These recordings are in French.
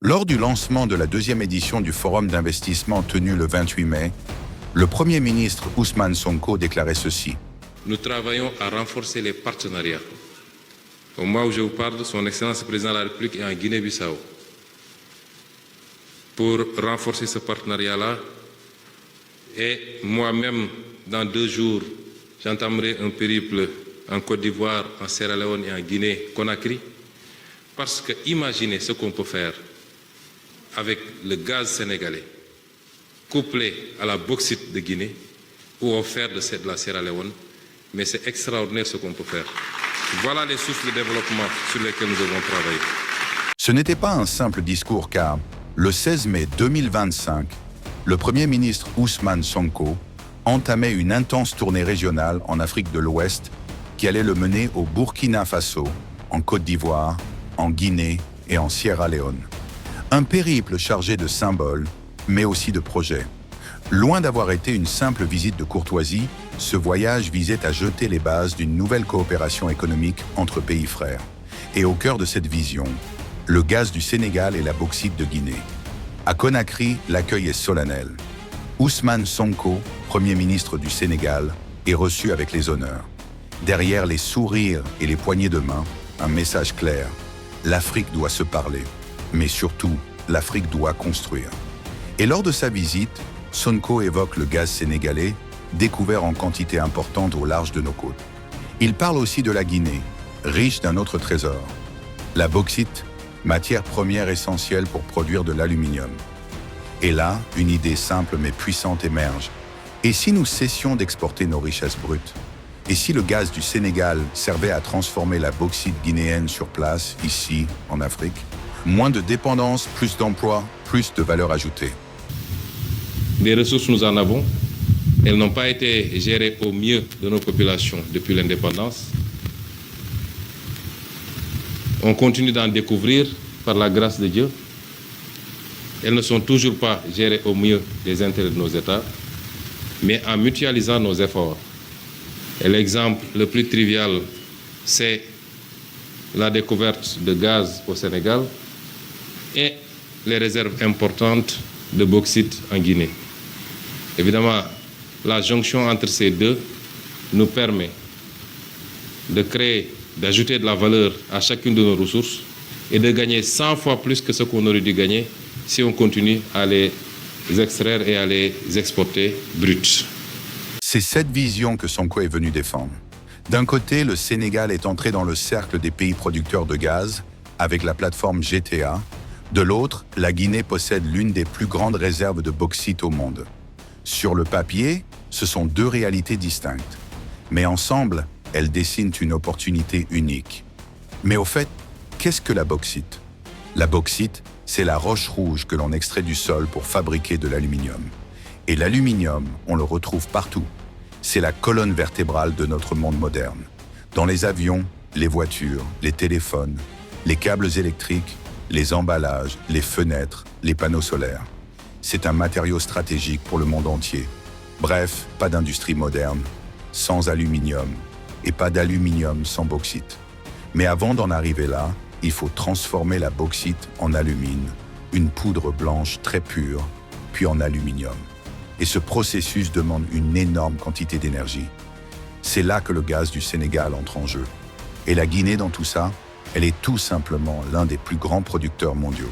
Lors du lancement de la deuxième édition du Forum d'investissement tenu le 28 mai, le Premier ministre Ousmane Sonko déclarait ceci. Nous travaillons à renforcer les partenariats. Au mois où je vous parle, son Excellence le Président de la République est en Guinée-Bissau. Pour renforcer ce partenariat-là, et moi-même, dans 2 jours, j'entamerai un périple en Côte d'Ivoire, en Sierra Leone et en Guinée-Conakry, parce que imaginez ce qu'on peut faire avec le gaz sénégalais, couplé à la bauxite de Guinée, ou offert de la Sierra Leone, mais c'est extraordinaire ce qu'on peut faire. Voilà les sources de développement sur lesquelles nous devons travailler. Ce n'était pas un simple discours car, le 16 mai 2025, le Premier ministre Ousmane Sonko entamait une intense tournée régionale en Afrique de l'Ouest qui allait le mener au Burkina Faso, en Côte d'Ivoire, en Guinée et en Sierra Leone. Un périple chargé de symboles, mais aussi de projets. Loin d'avoir été une simple visite de courtoisie, ce voyage visait à jeter les bases d'une nouvelle coopération économique entre pays frères. Et au cœur de cette vision, le gaz du Sénégal et la bauxite de Guinée. À Conakry, l'accueil est solennel. Ousmane Sonko, Premier ministre du Sénégal, est reçu avec les honneurs. Derrière les sourires et les poignées de main, un message clair. L'Afrique doit se parler, mais surtout, l'Afrique doit construire. Et lors de sa visite, Sonko évoque le gaz sénégalais, découvert en quantité importante au large de nos côtes. Il parle aussi de la Guinée, riche d'un autre trésor. La bauxite, matière première essentielle pour produire de l'aluminium. Et là, une idée simple mais puissante émerge. Et si nous cessions d'exporter nos richesses brutes? Et si le gaz du Sénégal servait à transformer la bauxite guinéenne sur place, ici, en Afrique? Moins de dépendance, plus d'emplois, plus de valeur ajoutée. Des ressources, nous en avons. Elles n'ont pas été gérées au mieux de nos populations depuis l'indépendance. On continue d'en découvrir par la grâce de Dieu. Elles ne sont toujours pas gérées au mieux des intérêts de nos États, mais en mutualisant nos efforts. Et l'exemple le plus trivial, c'est la découverte de gaz au Sénégal et les réserves importantes de bauxite en Guinée. Évidemment, la jonction entre ces deux nous permet de créer, d'ajouter de la valeur à chacune de nos ressources et de gagner 100 fois plus que ce qu'on aurait dû gagner si on continue à les extraire et à les exporter bruts. C'est cette vision que Sonko est venu défendre. D'un côté, le Sénégal est entré dans le cercle des pays producteurs de gaz avec la plateforme GTA. De l'autre, la Guinée possède l'une des plus grandes réserves de bauxite au monde. Sur le papier, ce sont 2 réalités distinctes. Mais ensemble, elles dessinent une opportunité unique. Mais au fait, qu'est-ce que la bauxite? La bauxite, c'est la roche rouge que l'on extrait du sol pour fabriquer de l'aluminium. Et l'aluminium, on le retrouve partout. C'est la colonne vertébrale de notre monde moderne. Dans les avions, les voitures, les téléphones, les câbles électriques, les emballages, les fenêtres, les panneaux solaires. C'est un matériau stratégique pour le monde entier. Bref, pas d'industrie moderne sans aluminium et pas d'aluminium sans bauxite. Mais avant d'en arriver là, il faut transformer la bauxite en alumine, une poudre blanche très pure, puis en aluminium. Et ce processus demande une énorme quantité d'énergie. C'est là que le gaz du Sénégal entre en jeu. Et la Guinée dans tout ça, elle est tout simplement l'un des plus grands producteurs mondiaux.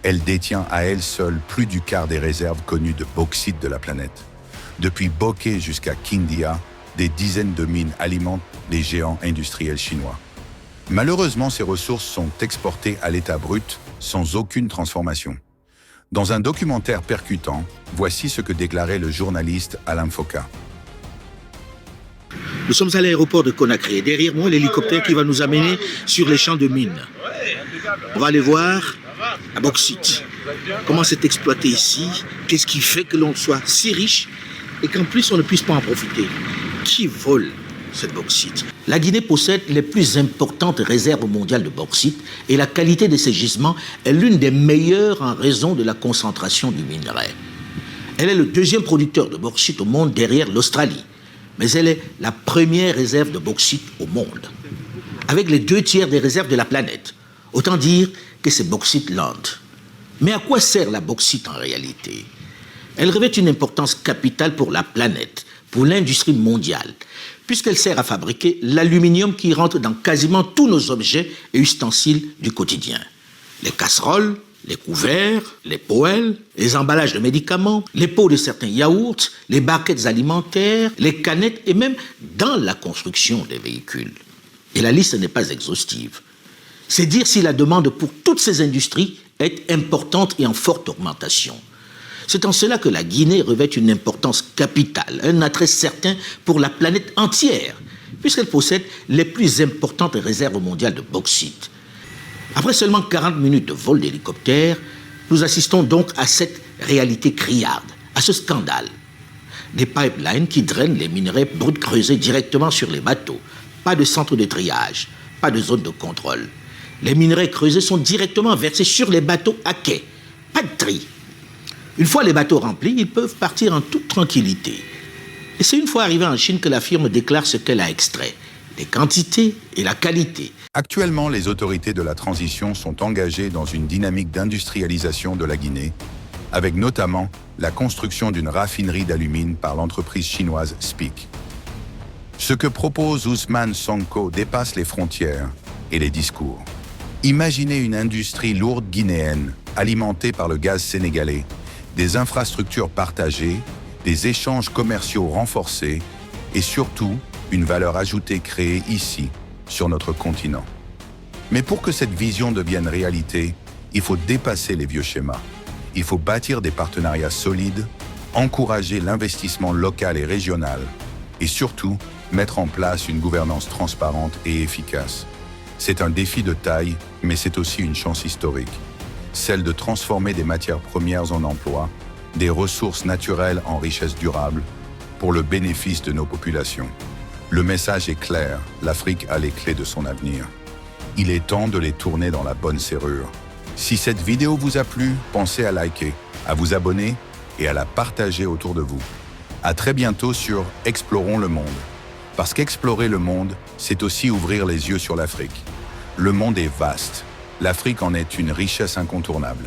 Elle détient à elle seule plus du quart des réserves connues de bauxite de la planète. Depuis Bokeh jusqu'à Kindia, des dizaines de mines alimentent les géants industriels chinois. Malheureusement, ces ressources sont exportées à l'état brut, sans aucune transformation. Dans un documentaire percutant, voici ce que déclarait le journaliste Alain Foka. Nous sommes à l'aéroport de Conakry et derrière moi l'hélicoptère qui va nous amener sur les champs de mines. On va aller voir la bauxite. Comment c'est exploité ici? Qu'est-ce qui fait que l'on soit si riche et qu'en plus on ne puisse pas en profiter? Qui vole cette bauxite? La Guinée possède les plus importantes réserves mondiales de bauxite et la qualité de ses gisements est l'une des meilleures en raison de la concentration du minerai. Elle est le 2e producteur de bauxite au monde derrière l'Australie, mais elle est la première réserve de bauxite au monde, avec les 2 tiers des réserves de la planète. Autant dire que c'est Bauxite Land. Mais à quoi sert la bauxite en réalité? Elle revêt une importance capitale pour la planète, pour l'industrie mondiale, puisqu'elle sert à fabriquer l'aluminium qui rentre dans quasiment tous nos objets et ustensiles du quotidien. Les casseroles, les couverts, les poêles, les emballages de médicaments, les pots de certains yaourts, les barquettes alimentaires, les canettes et même dans la construction des véhicules. Et la liste n'est pas exhaustive. C'est dire si la demande pour toutes ces industries est importante et en forte augmentation. C'est en cela que la Guinée revêt une importance capitale, un attrait certain pour la planète entière, puisqu'elle possède les plus importantes réserves mondiales de bauxite. Après seulement 40 minutes de vol d'hélicoptère, nous assistons donc à cette réalité criarde, à ce scandale. Des pipelines qui drainent les minerais bruts creusés directement sur les bateaux. Pas de centre de triage, pas de zone de contrôle. Les minerais creusés sont directement versés sur les bateaux à quai. Pas de tri. Une fois les bateaux remplis, ils peuvent partir en toute tranquillité. Et c'est une fois arrivé en Chine que la firme déclare ce qu'elle a extrait, les quantités et la qualité. Actuellement, les autorités de la transition sont engagées dans une dynamique d'industrialisation de la Guinée, avec notamment la construction d'une raffinerie d'alumine par l'entreprise chinoise SPIC. Ce que propose Ousmane Sonko dépasse les frontières et les discours. Imaginez une industrie lourde guinéenne, alimentée par le gaz sénégalais, des infrastructures partagées, des échanges commerciaux renforcés et surtout une valeur ajoutée créée ici, sur notre continent. Mais pour que cette vision devienne réalité, il faut dépasser les vieux schémas. Il faut bâtir des partenariats solides, encourager l'investissement local et régional et surtout mettre en place une gouvernance transparente et efficace. C'est un défi de taille, mais c'est aussi une chance historique. Celle de transformer des matières premières en emplois, des ressources naturelles en richesses durables, pour le bénéfice de nos populations. Le message est clair, l'Afrique a les clés de son avenir. Il est temps de les tourner dans la bonne serrure. Si cette vidéo vous a plu, pensez à liker, à vous abonner et à la partager autour de vous. À très bientôt sur Explorons le monde. Parce qu'explorer le monde, c'est aussi ouvrir les yeux sur l'Afrique. Le monde est vaste. L'Afrique en est une richesse incontournable.